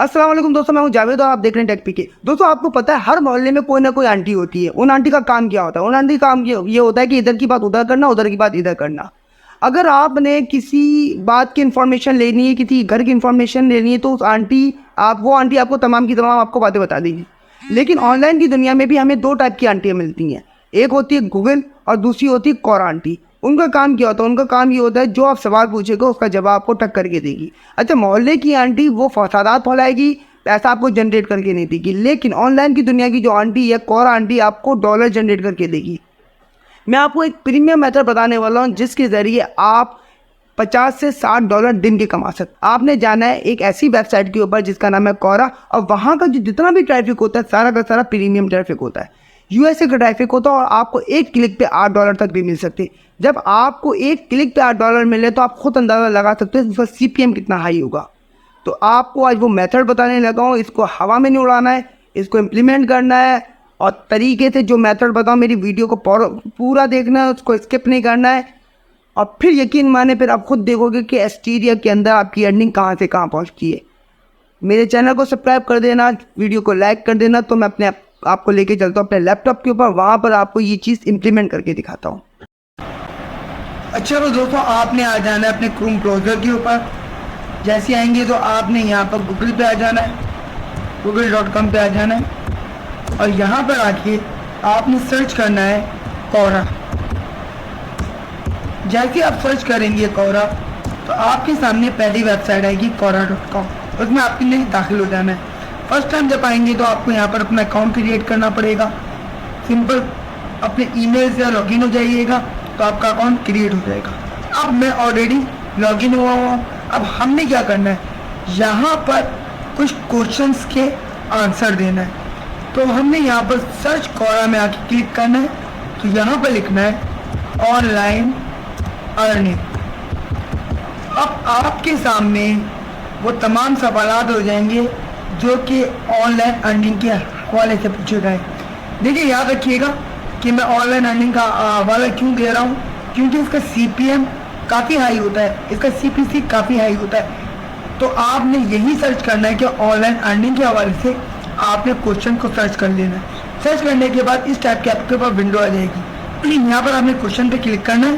अस्सलाम वालेकुम दोस्तों, मैं हूं जावेद और आप देख रहे हैं टेक पीके। दोस्तों, आपको पता है हर मोहल्ले में कोई ना कोई आंटी होती है। उन आंटी का काम क्या होता है? उन आंटी का काम ये होता है कि इधर की बात उधर करना, उधर की बात इधर करना। अगर आपने किसी बात की इन्फॉर्मेशन लेनी है, किसी घर की इन्फॉर्मेशन लेनी है, तो वो आंटी आपको तमाम की तमाम आपको बातें बता देगी। लेकिन ऑनलाइन की दुनिया में भी हमें दो टाइप की आंटियाँ मिलती हैं। एक होती है गूगल और दूसरी होती है कौरा आंटी। उनका काम क्या होता है? उनका काम ये होता है, जो आप सवाल पूछेगा उसका जवाब आपको टक करके देगी। अच्छा, मोहल्ले की आंटी वो फसादात फैलाएगी, पैसा आपको जनरेट करके नहीं देगी। लेकिन ऑनलाइन की दुनिया की जो आंटी है, कौरा आंटी, आपको डॉलर जनरेट करके देगी। मैं आपको एक प्रीमियम मेथड बताने वाला हूँ जिसके ज़रिए आप 50 से 60 डॉलर दिन के कमा सकते। आपने जाना है एक ऐसी वेबसाइट के ऊपर जिसका नाम है कौरा, और वहाँ का जो जितना भी ट्रैफिक होता है सारा का सारा प्रीमियम ट्रैफिक होता है। यूएसए का ट्रैफिक होता है और आपको एक क्लिक पे 8 डॉलर तक भी मिल सकते हैं। जब आपको एक क्लिक पे 8 डॉलर मिले तो आप खुद अंदाज़ा लगा सकते हैं उसका सीपीएम कितना हाई होगा। तो आपको आज वो मेथड बताने लगा हूँ। इसको हवा में नहीं उड़ाना है, इसको इम्प्लीमेंट करना है और तरीके से जो मेथड बताऊँ, मेरी वीडियो को पूरा देखना है, उसको स्किप नहीं करना है। और फिर यकीन माने, फिर आप खुद देखोगे कि एस्टीरिया के अंदर आपकी अर्निंग कहाँ से कहाँ पहुँचती है। मेरे चैनल को सब्सक्राइब कर देना, वीडियो को लाइक कर देना, तो मैं आपको लेके चलता हूँ अपने लैपटॉप के ऊपर। वहाँ पर आपको ये चीज़ इम्प्लीमेंट करके दिखाता हूँ। अच्छा, तो दोस्तों आपने आ जाना है अपने क्रोम ब्राउज़र के ऊपर। जैसे आएंगे तो आपने यहाँ पर गूगल पे आ जाना है, google.com पे आ जाना है और यहाँ पर आके आपने सर्च करना है कौरा। जैसे आप सर्च करेंगे कौरा तो आपके सामने पहली वेबसाइट आएगी quora.com। उसमें आपके लिए दाखिल हो जाना है। फर्स्ट टाइम जब आएंगे तो आपको यहाँ पर अपना अकाउंट क्रिएट करना पड़ेगा। सिंपल अपने ईमेल से लॉगिन हो जाइएगा तो आपका अकाउंट क्रिएट हो जाएगा। अब मैं ऑलरेडी लॉगिन हुआ हूँ। अब हमने क्या करना है, यहाँ पर कुछ क्वेश्चंस के आंसर देना है। तो हमने यहाँ पर सर्च कौरा में आके क्लिक करना है। तो यहाँ पर लिखना है ऑनलाइन अर्निंग। अब आपके सामने वो तमाम सवालात हो जाएंगे जो कि ऑनलाइन अर्निंग के हवाले से पूछे गए। देखिए, याद रखिएगा कि मैं ऑनलाइन अर्निंग का हवाला क्यों दे रहा हूँ, क्योंकि इसका सीपीएम काफ़ी हाई होता है, इसका सीपीसी काफ़ी हाई होता है। तो आपने यही सर्च करना है कि ऑनलाइन अर्निंग के हवाले से आपने क्वेश्चन को सर्च कर लेना है। सर्च करने के बाद इस टाइप की आपके पास विंडो आ जाएगी। यहाँ पर आपने क्वेश्चन पे क्लिक करना है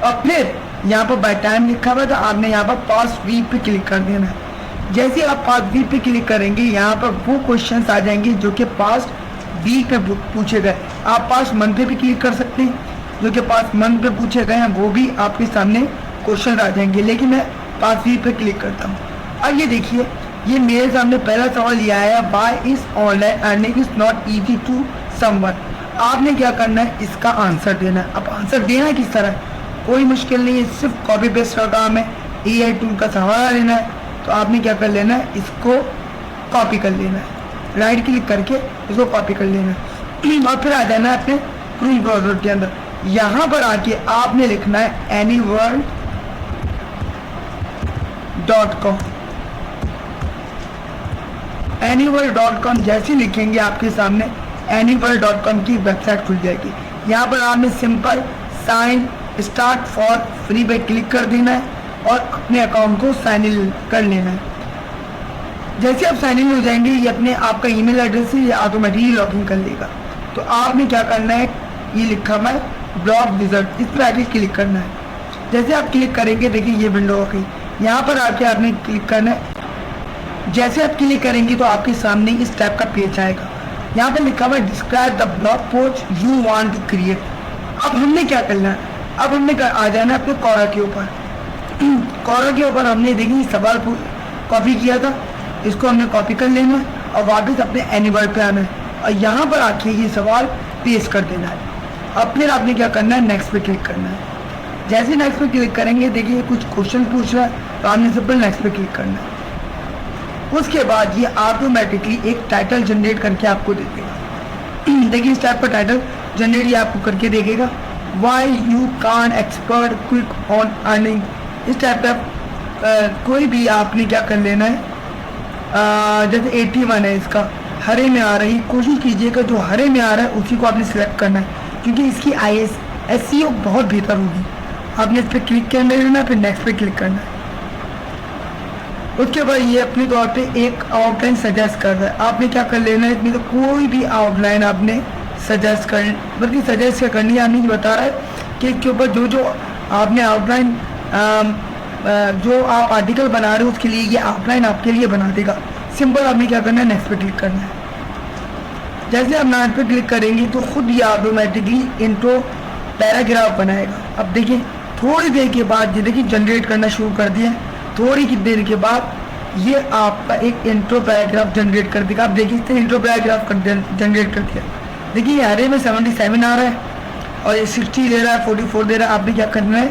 और फिर यहाँ पर बाय टाइम लिखा हुआ है तो आपने यहाँ पर पास्ट वीक पे क्लिक कर देना है। जैसे आप पास्ट वीक पे क्लिक करेंगे, यहाँ पर वो क्वेश्चंस आ जाएंगे जो कि पास्ट वीक में पूछे गए। आप पास्ट मंथ पे भी क्लिक कर सकते हैं, जो कि पास्ट मंथ पे पूछे गए हैं वो भी आपके सामने क्वेश्चन आ जाएंगे। लेकिन मैं पास्ट वीक पे क्लिक करता हूँ। अब ये देखिए, ये मेरे सामने पहला सवाल ये आया, why is online earning is not easy to someone. आपने क्या करना है, इसका आंसर देना है। अब आंसर देना है किस तरह, कोई मुश्किल नहीं है, सिर्फ कॉपी पेस्ट का काम है। AI टूल का सहारा लेना है। तो आपने क्या कर लेना है, इसको कॉपी कर लेना है, राइट क्लिक करके इसको कॉपी कर लेना है और फिर आ जाना है अपने क्रोम ब्राउज़र के अंदर। यहाँ पर आके आपने लिखना है anyworld.com। anyworld.com जैसे लिखेंगे आपके सामने anyworld.com की वेबसाइट खुल जाएगी। यहाँ पर आपने simple sign start for free पे क्लिक कर देना है और अपने अकाउंट को साइन इन कर लेना है। जैसे आप साइन इन हो जाएंगे, ये अपने आपका ईमेल एड्रेस से ये ऑटोमेटिकली लॉगिन कर लेगा। तो आपने क्या करना है, ये लिखा हुआ है ब्लॉग विज़ार्ड, इस पर आके क्लिक करना है। जैसे आप क्लिक करेंगे, देखिए ये विंडो आ गई। यहाँ पर आके आपने क्लिक करना है। जैसे आप क्लिक करेंगे तो आपके सामने इस टाइप का पेज आएगा। यहाँ पर लिखा हुआ है describe the blog post you want to create. अब हमने क्या करना है, अब हमने आ जाना है अपने कौरा के ऊपर। कौरा के ऊपर हमने देखिए सवाल कॉपी किया था, इसको हमने कॉपी कर लेना है और वापस अपने एनीवर्ड पे आना है और यहाँ पर आके ये सवाल पेस्ट कर देना है। अब फिर आपने क्या करना है, नेक्स्ट पे क्लिक करना है। जैसे नेक्स्ट पे क्लिक करेंगे, देखिए कुछ क्वेश्चन पूछ रहा है तो आपने सिंपल नेक्स्ट पे क्लिक करना है। उसके बाद ये ऑटोमेटिकली एक टाइटल जनरेट करके आपको दे देगा। देखिए इस टाइप का टाइटल जनरेट ये आपको करके देखेगा, why you can expert quick on earning. इस टाइप का कोई भी आपने क्या कर लेना है, जैसे 81 है, इसका हरे में आ रही, कोशिश कीजिएगा जो हरे में आ रहा है उसी को आपने सिलेक्ट करना है, क्योंकि इसकी SEO बहुत बेहतर होगी। आपने इस पर क्लिक कर लेना, फिर नेक्स्ट पे क्लिक करना है। उसके बाद ये अपने तौर पे एक आउटलाइन सजेस्ट कर रहा है। आपने क्या कर लेना है, इसमें तो कोई भी आउटलाइन आपने सजेस्ट कर, बल्कि सजेस्ट करनी है, नहीं बता रहा है कि इसके ऊपर जो जो आपने आउटलाइन जो आप आर्टिकल बना रहे हो उसके लिए ये आउटलाइन आपके लिए बना देगा। सिंपल आपने क्या करना है, नेक्स्ट पे क्लिक करना है। जैसे आप नेक्स्ट पे क्लिक करेंगे तो खुद ये ऑटोमेटिकली इंट्रो पैराग्राफ बनाएगा। अब देखिए थोड़ी देर के बाद ये देखिए जनरेट करना शुरू कर दिया। थोड़ी की देर के बाद ये आपका एक इंट्रो पैराग्राफ जनरेट कर देगा। आप देखिए इसने इंट्रो पैराग्राफ जनरेट कर दिया। देखिए ये हरे में 77 आ रहा है और ये 60 दे रहा है, 44 दे रहा है। आपने क्या करना है,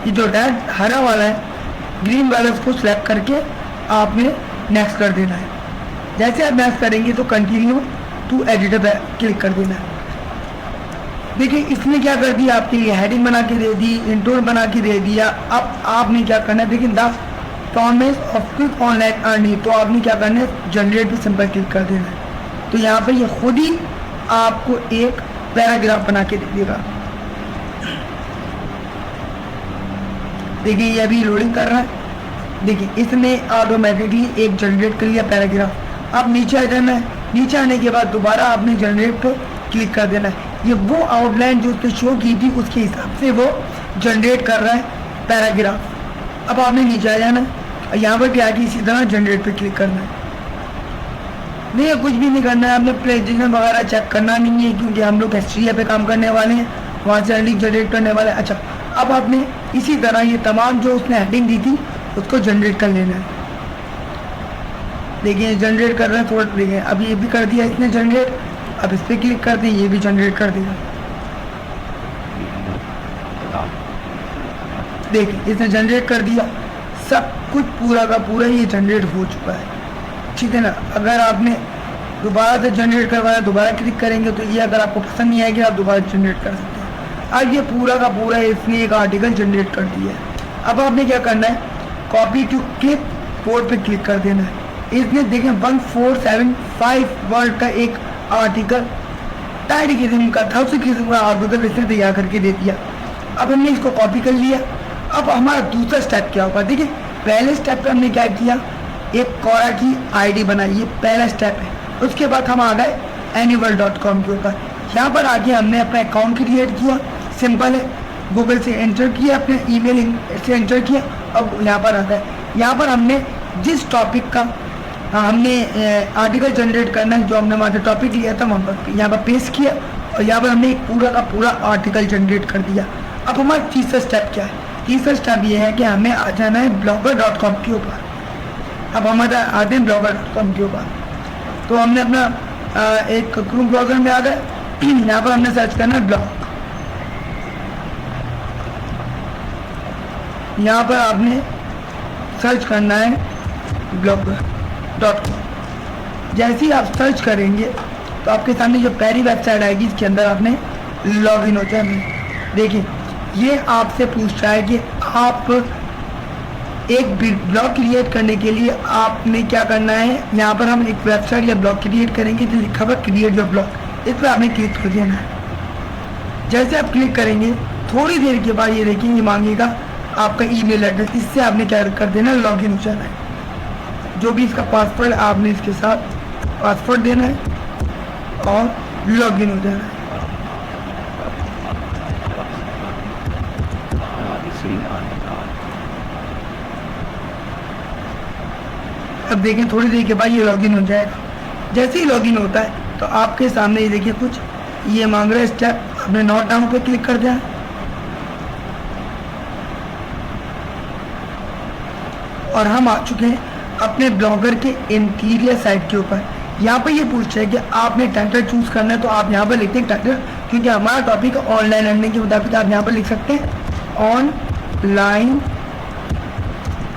ये जो रेड हरा वाला है, ग्रीन वाला, उसको सिलेक्ट करके आपने नेक्स्ट कर देना है। जैसे आप नेक्स्ट करेंगे तो कंटिन्यू टू एडिटर पे क्लिक कर देना है। देखिए इसने क्या कर दिया, आपके लिए हेडिंग बना के दे दी, इंट्रो बना के दे दिया। अब आपने क्या करना है, देखिए the promise of quick online earning, तो आपने क्या करना है, जनरेट पे सिंपल क्लिक कर देना है। तो यहाँ पर ये खुद ही आपको एक पैराग्राफ बना के दे देगा। देखिए ये अभी लोडिंग कर रहा है। देखिए इसने ऑटोमेटिकली एक जनरेट कर लिया पैराग्राफ। अब नीचे आ जाना है, नीचे आने के बाद दोबारा आपने जनरेट पे क्लिक कर देना है। ये वो आउटलाइन जो उसने शो की थी उसके हिसाब से वो जनरेट कर रहा है पैराग्राफ। अब आपने नीचे आ जाना है, यहाँ पर क्या कि इसी तरह जनरेट पे क्लिक करना है। नहीं कुछ भी नहीं करना है, आपने प्रेजेंटेशन वगैरह चेक करना नहीं है, क्योंकि हम लोग एसटीए पे काम करने वाले हैं, वहाँ से हेडिंग जनरेट करने वाले हैं। अच्छा अब आपने इसी तरह ये तमाम जो उसने हेडिंग दी थी उसको जनरेट कर लेना है। देखिए जनरेट कर रहे हैं, थोड़ा देखिए अब ये भी कर दिया इसने जनरेट। अब इस पर क्लिक कर दें, ये भी जनरेट कर देगा। देखिए इसने जनरेट कर दिया, सब कुछ पूरा का पूरा ये जनरेट हो चुका है, ठीक है ना। अगर आपने दोबारा से जनरेट करवाया, दोबारा क्लिक करेंगे तो ये अगर आपको पसंद नहीं आएगी आप दोबारा जनरेट कर सकते हैं। अब ये पूरा का पूरा इसने एक आर्टिकल जनरेट कर दिया है। अब आपने क्या करना है, कॉपी टू क्लिप बोर्ड पे क्लिक कर देना है। इसने देखें 1475 वर्ड का एक आर्टिकल टाइड किस्म का था, उसी किस्म का आर्टिकल इसने तैयार करके दे दिया। अब हमने इसको कॉपी कर लिया। अब हमारा दूसरा स्टेप क्या होगा, देखिए पहले स्टेप पे हमने क्या किया, एक कोरा की आईडी बनाई, ये पहला स्टेप है। उसके बाद हम आ गए annual.com के ऊपर। यहाँ पर आके हमने अपना अकाउंट क्रिएट किया, सिंपल है, गूगल से एंटर किया, अपने ईमेल से एंटर किया। अब यहाँ पर आता है, यहाँ पर हमने जिस टॉपिक का हमने आर्टिकल जनरेट करना है, जो हमने हमारा टॉपिक लिया था वहाँ पर यहाँ पर पेस्ट किया और यहाँ पर हमने एक पूरा का पूरा आर्टिकल जनरेट कर दिया। अब हमारा तीसरा स्टेप क्या है, तीसरा स्टेप ये है कि हमें आ जाना है blogger.com के ऊपर। अब हम आते हैं blogger.com के ऊपर। तो हमने अपना एक क्रोम ब्राउज़र में आ गए, यहाँ पर हमने सर्च करना है ब्लॉग। यहाँ पर आपने सर्च करना है blogger.com। जैसे ही आप सर्च करेंगे तो आपके सामने जो पहली वेबसाइट आएगी, इसके अंदर आपने लॉगिन हो जाना है। देखिए ये आपसे पूछ रहा है कि आप एक ब्लॉग क्रिएट करने के लिए आपने क्या करना है। यहाँ पर हम एक वेबसाइट या ब्लॉग क्रिएट करेंगे तो लिखा हुआ क्रिएट योर ब्लॉग, इस पर आपने क्लिक कर देना है। जैसे आप क्लिक करेंगे थोड़ी देर के बाद ये देखिए ये मांगेगा आपका ईमेल एड्रेस, इससे आपने क्या कर देना है, लॉगिन हो जाना है। जो भी इसका पासवर्ड आपने इसके साथ पासवर्ड देना है और लॉगिन हो जाना है। अब देखें थोड़ी देर के बाद ये लॉगिन हो जाएगा। जैसे ही लॉगिन होता है तो आपके सामने ये देखिए कुछ ये मांग रहा है स्टेप, आपने नोट डाउन पे क्लिक कर दिया और हम आ चुके हैं अपने ब्लॉगर के इंटीरियर साइट के ऊपर। यहाँ पर ये पूछ रहा है कि आपने टाइटल चूज करना है, तो आप यहाँ पर लिखते हैं टाइटल, क्योंकि हमारा टॉपिक है ऑनलाइन अर्निंग के मुताबिक आप यहाँ पर लिख सकते हैं ऑनलाइन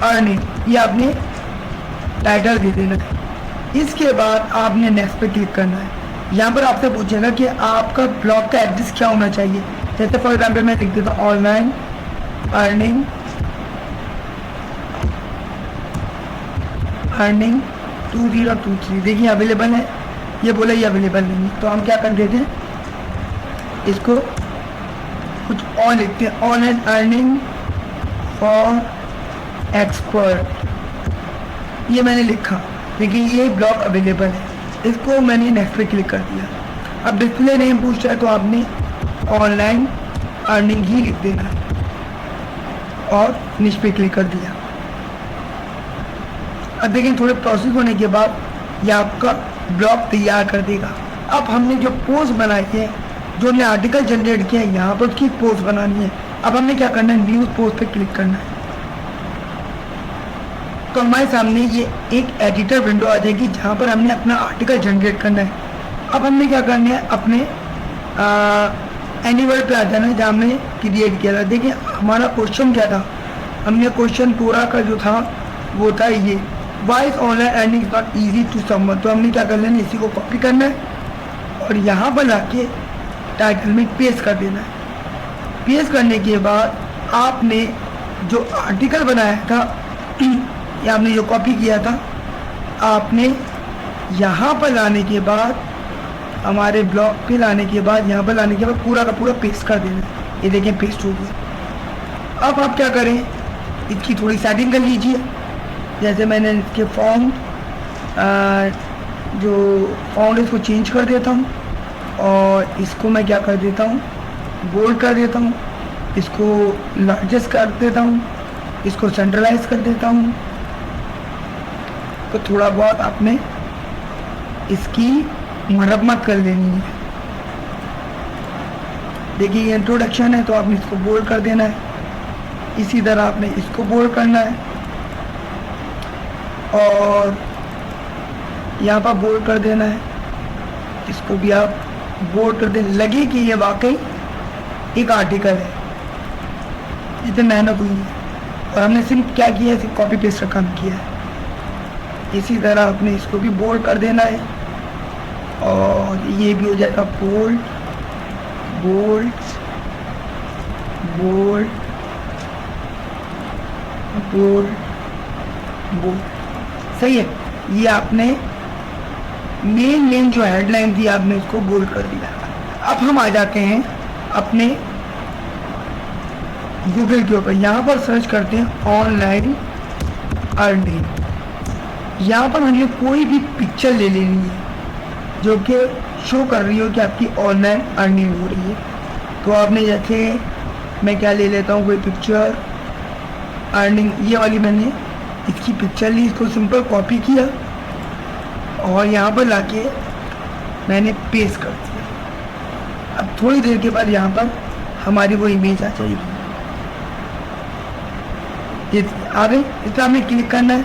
अर्निंग, ये आपने टाइटल दे देना है। इसके बाद आपने नेक्स्ट पे क्लिक करना है। यहाँ पर आपसे पूछेगा कि आपका ब्लॉग का एड्रेस क्या होना चाहिए। जैसे फॉर एग्जाम्पल मैं लिख देता हूँ ऑनलाइन अर्निंग 2023। देखिए अवेलेबल है, ये बोला ये अवेलेबल नहीं है, तो हम क्या कर देते हैं, इसको कुछ और लिखते हैं ऑनलाइन अर्निंग फॉर एक्सपर्ट। ये मैंने लिखा, लेकिन ये ब्लॉग अवेलेबल है, इसको मैंने नेक्स्ट पे क्लिक कर दिया। अब डिस्प्ले नेम पूछता है तो आपने ऑनलाइन अर्निंग ही लिख देना है और निश पे क्लिक कर दिया। अब देखिए थोड़े प्रोसेस होने के बाद ये आपका ब्लॉग तैयार कर देगा। अब हमने जो पोस्ट बनाई है, जो हमने आर्टिकल जनरेट किया है, यहाँ पर उसकी पोस्ट बनानी है। अब हमने क्या करना है, न्यूज़ पोस्ट पे क्लिक करना है। तो हमारे सामने ये एक एडिटर विंडो आ जाएगी जहाँ पर हमने अपना आर्टिकल जनरेट करना है। अब हमने क्या करना है, अपने एनीवर्ड पे आ जाना है जहाँ हमने क्रिएट किया था। देखिए हमारा क्वेश्चन क्या था, हमने क्वेश्चन पूरा का जो था वो था ये, why is online earning not easy to someone. तो हमने क्या करना है, इसी को कॉपी करना है और यहाँ पर लाके टाइटल में पेस्ट कर देना है। पेस्ट करने के बाद आपने जो आर्टिकल बनाया था या आपने जो कॉपी किया था, आपने यहाँ पर लाने के बाद, हमारे ब्लॉग पे लाने के बाद, यहाँ पर लाने के बाद पूरा का पूरा पेस्ट कर देना। ये देखें पेस्ट हो गया। अब आप क्या करें, इसकी थोड़ी सेटिंग कर लीजिए। जैसे मैंने इसके फॉन्ट जो फॉन्ट इसको चेंज कर देता हूँ और इसको मैं क्या कर देता हूँ, बोल्ड कर देता हूँ, इसको लार्जेस्ट कर देता हूँ, इसको सेंट्रलाइज कर देता हूँ। तो थोड़ा बहुत आपने इसकी मरम्मत कर लेनी है। देखिए ये इंट्रोडक्शन है तो आपने इसको बोल्ड कर देना है, इसी तरह आपने इसको बोल्ड करना है और यहाँ पर बोल्ड कर देना है। इसको भी आप बोल्ड कर देने लगे कि ये वाकई एक आर्टिकल है, इतनी मेहनत हुई है और हमने सिर्फ क्या किया है, सिर्फ कॉपी पेस्ट का काम किया है। इसी तरह आपने इसको भी बोल्ड कर देना है और ये भी हो जाएगा bold bold bold bold bold. सही है, ये आपने मेन जो हेडलाइन थी आपने उसको बोल्ड कर दिया। अब हम आ जाते हैं अपने गूगल के ऊपर, यहाँ पर सर्च करते हैं ऑनलाइन अर्निंग। यहाँ पर हमें कोई भी पिक्चर ले लेनी है जो कि शो कर रही हो कि आपकी ऑनलाइन अर्निंग हो रही है। तो आपने जैसे मैं क्या ले लेता हूँ, कोई पिक्चर अर्निंग, ये वाली मैंने इसकी पिक्चर ली, इसको सिंपल कॉपी किया और यहाँ पर लाके मैंने पेस्ट कर दिया। अब थोड़ी देर के बाद यहाँ पर हमारी वो इमेज आ जाएगी, ये आ गई। इस पर हमें क्लिक करना है,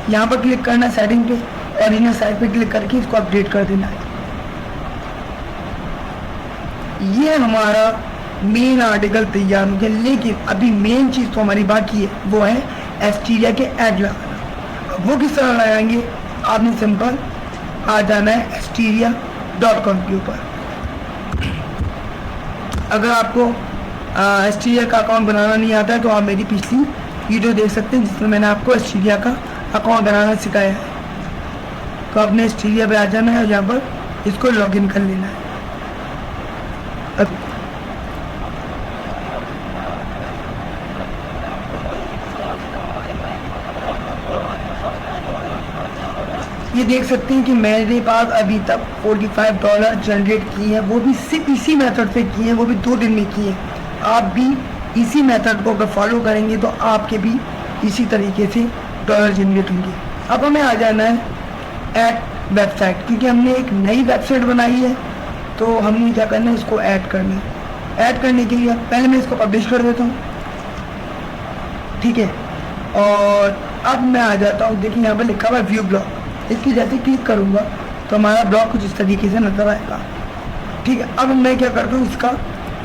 यहाँ पर क्लिक करना है सेटिंग पे और इन्हें साइड पे क्लिक करके इसको अपडेट कर देना है। ये हमारा मेन आर्टिकल तैयार हो गया, लेकिन अभी मेन चीज़ तो हमारी बाकी है, वो है एस्टीरिया के ऐड लगाना। वो किस तरह लगाएंगे, आपने सिंपल आ जाना है Asteria.com के ऊपर। अगर आपको एस्टीरिया का अकाउंट बनाना नहीं आता है तो आप मेरी पिछली वीडियो देख सकते हैं जिसमें मैंने आपको एस्टीरिया का अकाउंट बनाना सिखाया है। तो आपने एस्टीरिया पे आ जाना है और यहाँ पर इसको लॉगिन कर लेना है। अब ये देख सकते हैं कि मेरे पास अभी तक $45 जनरेट किए हैं, वो भी सिर्फ इसी मेथड से किए हैं, वो भी 2 दिन में किए हैं। आप भी इसी मेथड को अगर फॉलो करेंगे तो आपके भी इसी तरीके से डॉलर जनरेट होंगे। अब हमें आ जाना है ऐड वेबसाइट, क्योंकि हमने एक नई वेबसाइट बनाई है तो हमने क्या करना है, इसको ऐड करना है। ऐड करने के लिए पहले मैं इसको पब्लिश कर देता हूँ, ठीक है। और अब मैं आ जाता हूँ, देखिए यहाँ पर लिखा हुआ है व्यू ब्लॉग, इसकी जैसे क्लिक करूँगा तो हमारा ब्लॉग कुछ इस तरीके से नजर आएगा, ठीक है। अब मैं क्या करता हूँ, इसका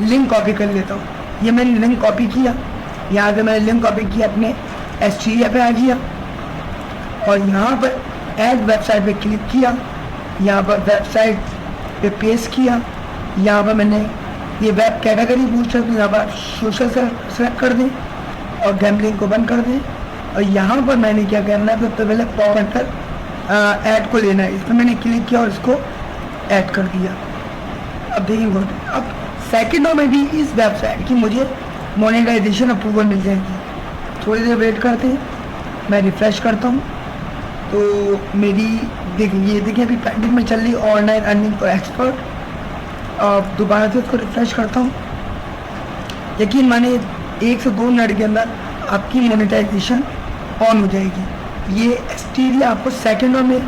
लिंक कॉपी कर लेता हूँ। ये मैंने लिंक कॉपी किया, यहाँ से मैंने लिंक कॉपी किया, अपने एस्टीरिया पे आ गया और यहाँ पर ऐड वेबसाइट पे क्लिक किया, यहाँ पर वेबसाइट पे पेस्ट किया। यहाँ पर मैंने ये वेब कैटेगरी पूछ रहा, यहाँ पर सोशल सेलेक्ट कर दें और गैम्बलिंग को बंद कर दें। और यहाँ पर मैंने क्या करना है, सबसे पहले पॉइंटर ऐड को लेना है, इसमें मैंने क्लिक किया और इसको ऐड कर दिया। अब देखिए, अब सेकंडों में भी इस वेबसाइट की मुझे मोनेटाइजेशन अप्रूवल मिल जाएगी। थोड़ी देर वेट करते हैं, मैं रिफ्रेश करता हूँ तो मेरी देखिए अभी पेंडिंग में चल रही ऑनलाइन अर्निंग फॉर एक्सपर्ट। अब दोबारा से उसको रिफ्रेश करता हूँ। यकीन माने 1 से 2 मिनट के अंदर आपकी मोनेटाइजेशन ऑन हो जाएगी। ये एक्सटीरिया आपको सेकेंडों में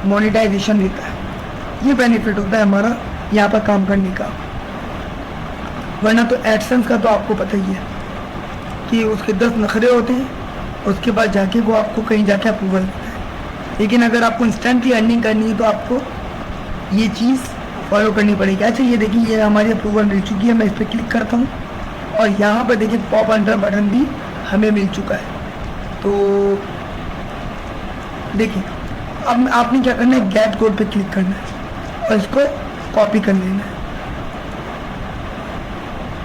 मोनेटाइजेशन देता है। ये बेनिफिट होता है हमारा यहाँ पर काम करने का। वरना तो एडसेंस का तो आपको पता ही है कि उसके 10 नखरे होते हैं, उसके बाद जाके वो आपको कहीं जाके अप्रूवल देता है। लेकिन अगर आपको इंस्टेंटली अर्निंग करनी है तो आपको ये चीज़ फॉलो करनी पड़ेगी। अच्छा ये देखिए, ये हमारी अप्रूवल मिल चुकी है। मैं इस पर क्लिक करता हूँ और यहाँ पर देखिए पॉप अंडर बटन भी हमें मिल चुका है। तो देखिए अब आपने क्या करना है, गेट कोड पे क्लिक करना है और इसको कॉपी कर लेना है।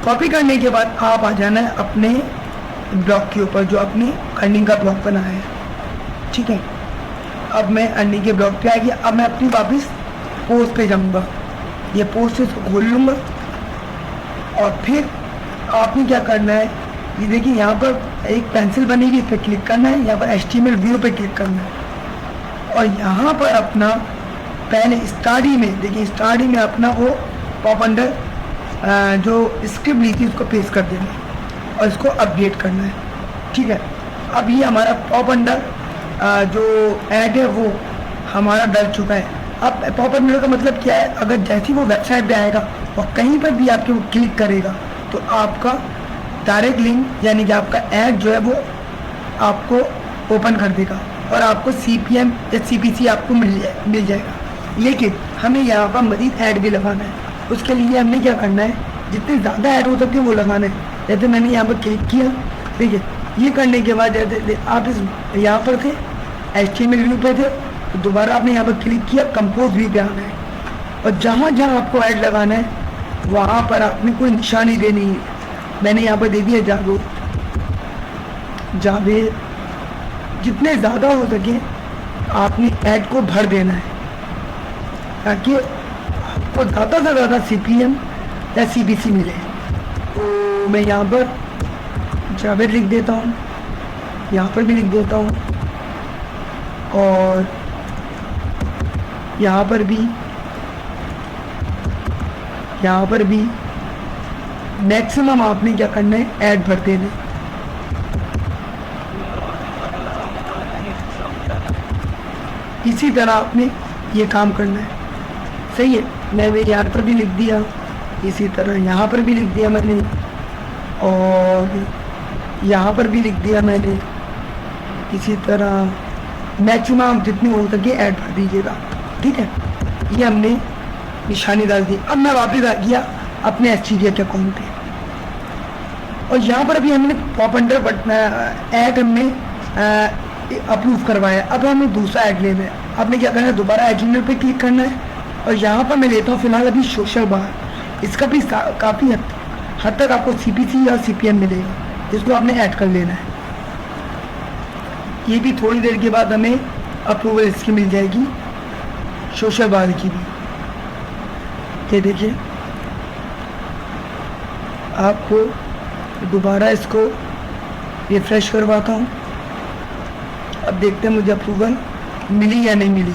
कॉपी करने के बाद आप आ जाना है अपने ब्लॉक के ऊपर जो आपने अर्निंग का ब्लॉक बनाया है। ठीक है, अब मैं अर्निंग के ब्लॉक पे आ गया। अब मैं अपनी वापस पोस्ट पे जाऊँगा। ये पोस्ट इसको खोल लूँगा और फिर आपने क्या करना है, ये देखिए यहाँ पर एक पेंसिल बनेगी, इस पर क्लिक करना है। यहाँ पर HTML व्यू पे क्लिक करना है और यहाँ पर अपना पहले स्टार्टिंग में देखिए, स्टार्टिंग में अपना वो पॉप अंडर जो स्क्रिप्ट ली थी उसको पेस्ट कर देना है और इसको अपडेट करना है। ठीक है, अब ये हमारा पॉप अंडर जो ऐड है वो हमारा डल चुका है। अब पॉप अंडर का मतलब क्या है, अगर जैसे ही वो वेबसाइट पे आएगा और कहीं पर भी आपके वो क्लिक करेगा तो आपका डायरेक्ट लिंक यानी कि आपका ऐड जो है वो आपको ओपन कर देगा और आपको CPM या CPC आपको मिल जाएगा। लेकिन हमें यहाँ पर मज़ीद ऐड भी लगाना है। उसके लिए हमने क्या करना है, जितने ज़्यादा ऐड हो सके वो लगाना है। जैसे मैंने यहाँ पर क्लिक किया, देखिए ये करने के बाद जैसे आप इस यहाँ पर थे HTML व्यू पे थे तो दोबारा आपने यहाँ पर क्लिक किया, कंपोज व्यू पे आना है और जहाँ जहाँ आपको ऐड लगाना है वहाँ पर आपने कोई निशानी देनी है। मैंने यहाँ पर दे दिया जावेद। जितने ज़्यादा हो सके आपने ऐड को भर देना है ताकि आपको ज़्यादा से ज़्यादा CPM या CPC मिले। तो मैं यहाँ पर जावेद लिख देता हूँ, यहाँ पर भी लिख देता हूँ और यहाँ पर भी मैक्सिमम आपने क्या करना है, ऐड भर देने। इसी तरह आपने ये काम करना है। सही है, मैं यहाँ पर भी लिख दिया, इसी तरह यहाँ पर भी लिख दिया मैंने और यहाँ पर भी लिख दिया मैंने। इसी तरह मैक्सिमम जितनी हो सके ऐड भर दीजिएगा। ठीक है, ये हमने निशानी डाल दी। अब मैं वापस आ गया अपने एसटीडीए के अकाउंट पे और यहाँ पर अभी हमने पॉप अंडर बटन ऐड हमने अप्रूव करवाया। अब हमें दूसरा ऐड लेना है। आपने क्या करना है, दोबारा एडिटर पे क्लिक करना है और यहाँ पर मैं लेता हूँ फिलहाल अभी सोशल बार। इसका भी काफ़ी हद तक आपको CPC या CPM मिलेगा, जिसको आपने ऐड कर लेना है। ये भी थोड़ी देर के बाद हमें अप्रूवल इसकी मिल जाएगी, सोशल बार की भी। ये देखिए, आपको दोबारा इसको रिफ्रेश करवाता हूँ। अब देखते हैं मुझे अप्रूवल मिली या नहीं मिली।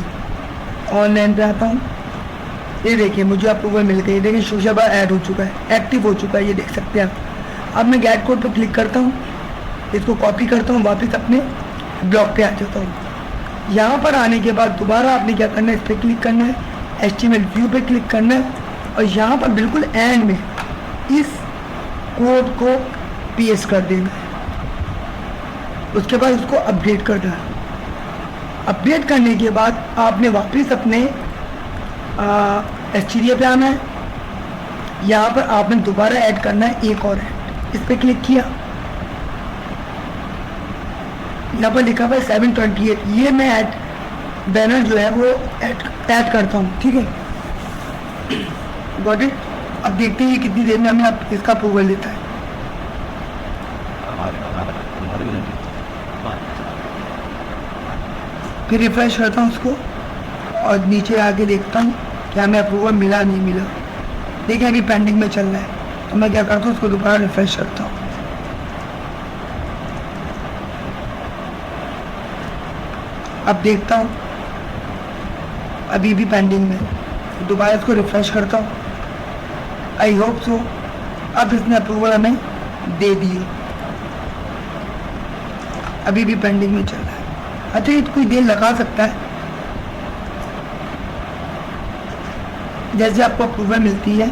ऑनलाइन पे आता हूँ, ये देखिए मुझे अप्रूवल मिल गई। देखिए सोशल बार ऐड हो चुका है, एक्टिव हो चुका है, ये देख सकते हैं आप। अब मैं गेट कोड पर क्लिक करता हूँ, इसको कॉपी करता हूँ, वापस अपने ब्लॉग पे आ जाता हूँ। यहाँ पर आने के बाद दोबारा आपने क्या करना है, इस पर क्लिक करना है, HTML व्यू पे क्लिक करना है और यहाँ पर बिल्कुल एंड में इस कोड को पेस्ट कर देना है। उसके बाद उसको अपडेट करना है। अपडेट करने के बाद आपने वापस अपने एसटीडीए पे आना है। यहाँ पर आपने दोबारा ऐड करना है एक और ऐड। इस पर क्लिक किया, यहाँ पर लिखा हुआ है 728। ये मैं ऐड बैनर जो है वो ऐड करता हूँ। ठीक है, गॉट इट। अब देखते हैं कितनी देर में हमें आप इसका अप्रूवल देता है। फिर रिफ्रेश करता हूँ उसको और नीचे आके देखता हूँ क्या हमें अप्रूवल मिला नहीं मिला। देखिए अभी पेंडिंग में चल रहा है, तो मैं क्या करता हूँ उसको दोबारा रिफ्रेश करता हूँ। अब देखता हूँ, अभी भी पेंडिंग में, दोबारा इसको रिफ्रेश करता हूँ। आई होप सो अब इसने अप्रूवल हमें दे दिए, अभी भी पेंडिंग में चल रहा है। अच्छा, ये कोई देर लगा सकता है। जैसे आपको अप्रूवल मिलती है,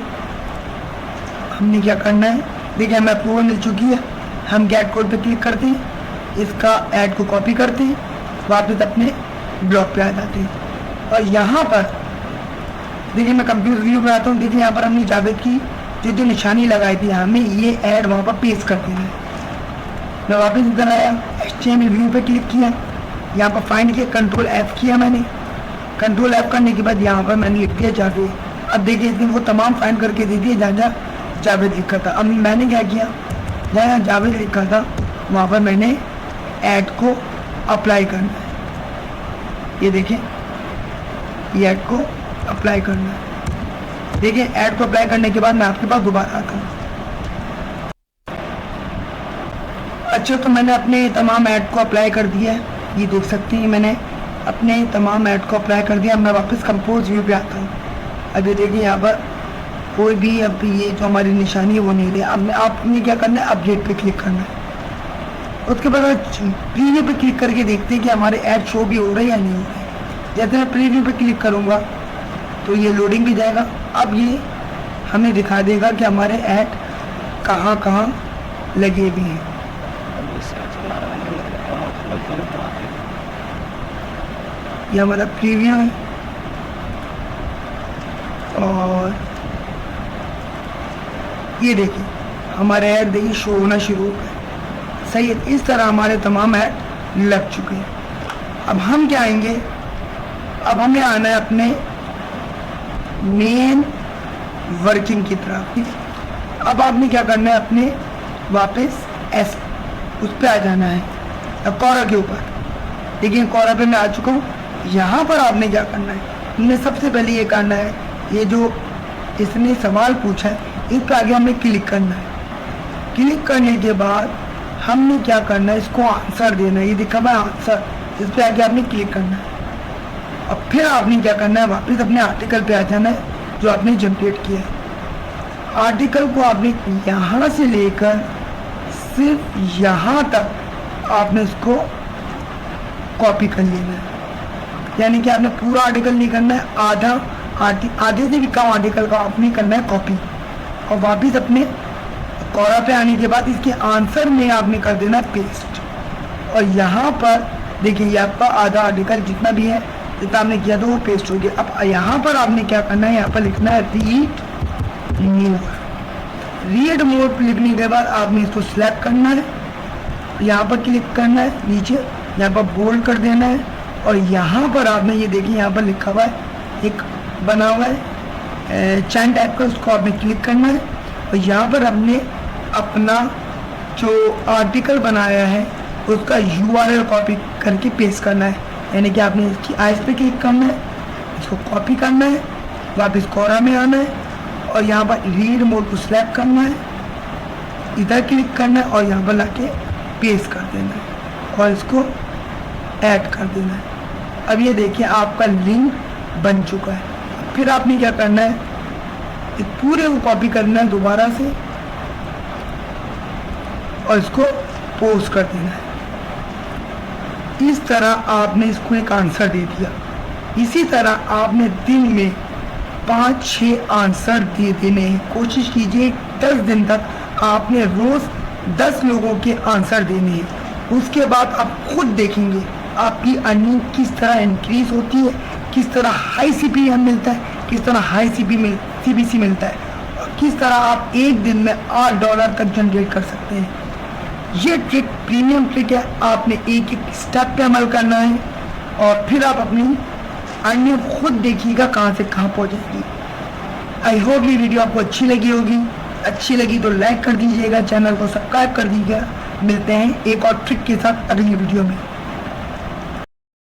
हमने क्या करना है, देखिए हमें अप्रूवल मिल चुकी है, हम गेट कोड पे क्लिक करते हैं, इसका ऐड को कॉपी करते हैं, वापस अपने ब्लॉग पे आ जाते हैं। और यहाँ पर देखिए मैं कंप्यूटर व्यू पे आता हूँ, देखिए यहाँ पर हमने जावेद की जो निशानी लगाई थी, हमें ये ऐड वहाँ पर पेस्ट कर देना है। मैं वापस इधर आया, HTML व्यू पे क्लिक किया, यहाँ पर फाइंड किया, कंट्रोल F किया मैंने। कंट्रोल F करने के बाद यहाँ पर मैंने लिख दिया जावेद। अब देखिए इसने वो तमाम फाइंड करके दे दिए जहाँ जहाँ जावेद लिखा था। अब मैंने क्या किया, जहाँ जावेद लिखा था वहाँ पर मैंने ऐड को अप्लाई करना है। ये देखें, ये ऐड को अप्लाई करना है। देखिए ऐड को अप्लाई करने के बाद मैं आपके पास दोबारा आता हूँ। अच्छा, तो मैंने अपने तमाम ऐड को अप्लाई कर दिया है, ये देख सकते हैं मैंने अपने तमाम ऐड को अप्लाई कर दिया। मैं वापस कंपोज व्यू पे आता हूँ। अब ये देखिए यहाँ पर कोई भी अब ये जो हमारी निशानी है वो नहीं रही। अब आपने क्या करना है, अपडेट पे क्लिक करना है। उसके बाद प्रीव्यू पे क्लिक करके देखते हैं कि हमारे ऐड शो भी हो रहे हैं या नहीं हो रहे। जैसे मैं प्रीव्यू पे क्लिक करूँगा तो ये लोडिंग भी जाएगा। अब ये हमें दिखा देगा कि हमारे ऐड कहाँ कहाँ लगे हुए हैं। ये हमारा प्रीव्यू है और ये देखिए हमारे ऐड देखिए शो होना शुरू हो गए। सही है, इस तरह हमारे तमाम ऐड लग चुके हैं। अब हम क्या आएंगे, अब हमें आना है अपने मेन वर्किंग की तरफ। अब आपने क्या करना है, अपने वापस उस पर आ जाना है, अब कोरा के ऊपर। देखिए कोरा पे मैं आ चुका हूँ। यहाँ पर आपने क्या करना है, हमने सबसे पहले ये करना है, ये जो इसने सवाल पूछा है इस पर आगे हमें क्लिक करना है। क्लिक करने के बाद हमने क्या करना है, इसको आंसर देना है। ये दिखा हुआ आंसर, इस पर आगे आपने क्लिक करना है। और फिर आपने क्या करना है, वापस अपने आर्टिकल पे आ जाना है जो आपने जनरेट किया है। आर्टिकल को आपने यहाँ से लेकर सिर्फ यहाँ तक आपने इसको कॉपी कर लेना है। यानी कि आपने पूरा आर्टिकल नहीं करना है, आधे से भी कम आर्टिकल का आपने करना है कॉपी। और वापस अपने कोरा पे आने के बाद इसके आंसर में आपने कर देना है पेस्ट। और यहाँ पर देखिए ये आपका आधा आर्टिकल जितना भी है, जितना आपने किया था वो पेस्ट हो गया। अब यहाँ पर आपने क्या करना है, यहाँ पर लिखना है रीड मोर। रीड मोर पर लिखने के बाद आपने इसको सिलेक्ट करना है, यहाँ पर क्लिक करना है, नीचे यहाँ पर बोल्ड कर देना है। और यहाँ पर आपने ये देखिए यहाँ पर लिखा हुआ है, एक बना हुआ है चैन टाइप का, उसको आपने क्लिक करना है। और यहाँ पर हमने अपना जो आर्टिकल बनाया है उसका URL कॉपी करके पेस्ट करना है। यानी कि आपने इसकी आइस पे क्लिक करना है, इसको कॉपी करना है, वापस कोरा में आना है और यहाँ पर रीड मोड को सिलेक्ट करना है, इधर क्लिक करना है और यहाँ पर लाके पेस्ट कर देना है और इसको ऐड कर देना है। अब ये देखिए आपका लिंक बन चुका है। फिर आपने क्या करना है, इस पूरे को कॉपी करना है दोबारा से और इसको पोस्ट कर देना है। इस तरह आपने इसको एक आंसर दे दिया। इसी तरह आपने दिन में 5-6 आंसर दे देने हैं। कोशिश कीजिए 10 दिन तक आपने रोज 10 लोगों के आंसर देने हैं। उसके बाद आप खुद देखेंगे आपकी अर्निंग किस तरह इंक्रीज होती है, किस तरह हाई CPM मिलता है, किस तरह हाई CPC मिलता है और किस तरह आप एक दिन में $8 तक जनरेट कर सकते हैं। ये ट्रिक प्रीमियम ट्रिक है, आपने एक एक स्टेप पे अमल करना है और फिर आप अपनी अर्निंग खुद देखिएगा कहाँ से कहाँ पहुँचेगी। आई होप ये वीडियो आपको अच्छी लगी होगी। अच्छी लगी तो लाइक कर दीजिएगा, चैनल को सब्सक्राइब कर दीजिएगा। मिलते हैं एक और ट्रिक के साथ अगली वीडियो में।